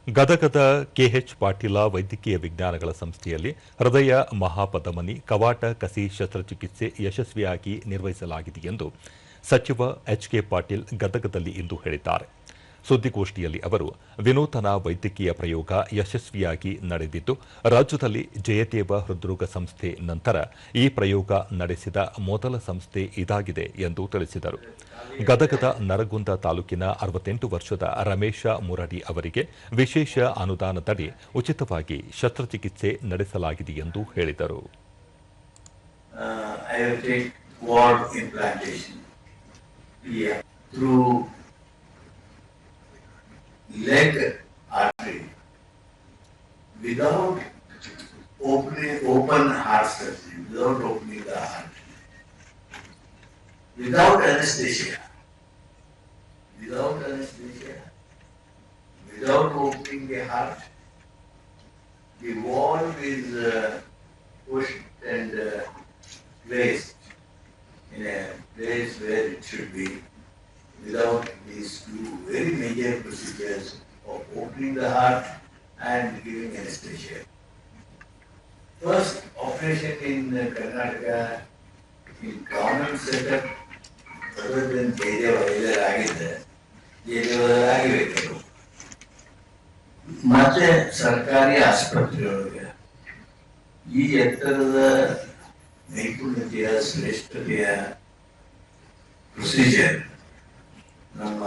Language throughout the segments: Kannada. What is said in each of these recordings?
ಗದಗದ ಕೆಎಚ್ ಪಾಟೀಲ ವೈದ್ಯಕೀಯ ವಿಜ್ಞಾನಗಳ ಸಂಸ್ಥೆಯಲ್ಲಿ ಹೃದಯ ಮಹಾಪಧಮನಿ ಕವಾಟ ಕಸಿ ಶಸ್ತ್ರಚಿಕಿತ್ಸೆ ಯಶಸ್ವಿಯಾಗಿ ನಿರ್ವಹಿಸಲಾಗಿದೆ ಎಂದು ಸಚಿವ ಎಚ್ಕೆ ಪಾಟೀಲ್ ಗದಗದಲ್ಲಿ ಇಂದು ಹೇಳಿದ್ದಾರೆ. ಸುದ್ದಿಗೋಷ್ಠಿಯಲ್ಲಿ ಅವರು ವಿನೂತನ ವೈದ್ಯಕೀಯ ಪ್ರಯೋಗ ಯಶಸ್ವಿಯಾಗಿ ನಡೆದಿದ್ದು, ರಾಜ್ಯದಲ್ಲಿ ಜಯದೇವ ಹೃದ್ರೋಗ ಸಂಸ್ಥೆ ನಂತರ ಈ ಪ್ರಯೋಗ ನಡೆಸಿದ ಮೊದಲ ಸಂಸ್ಥೆ ಇದಾಗಿದೆ ಎಂದು ತಿಳಿಸಿದರು. ಗದಗದ ನರಗುಂದ ತಾಲೂಕಿನ 68 ವರ್ಷದ ರಮೇಶ ಮುರಡಿ ಅವರಿಗೆ ವಿಶೇಷ ಅನುದಾನದಡಿ ಉಚಿತವಾಗಿ ಶಸ್ತ್ರಚಿಕಿತ್ಸೆ ನಡೆಸಲಾಗಿದೆ ಎಂದು ಹೇಳಿದರು. Leg artery without open heart surgery, without opening the heart, without anesthesia, without opening the heart. The valve is pushed and placed in a place where it should be, without these two very major procedures of opening the heart and giving anesthesia. First operation in Karnataka in common setup, other than Jayadeva ಮತ್ತೆ ಸರ್ಕಾರಿ ಆಸ್ಪತ್ರೆಯೊಳಗೆ ಈ ಎತ್ತರದ ನೈಪುಣ್ಯತೆಯ ಶ್ರೇಷ್ಠತೆಯ ಪ್ರೊಸೀಜರ್ ನಮ್ಮ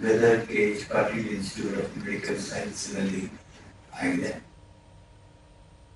Gadag KH Patil institute of medical ಸೈನ್ಸ್ನಲ್ಲಿ ಆಗಿದೆ.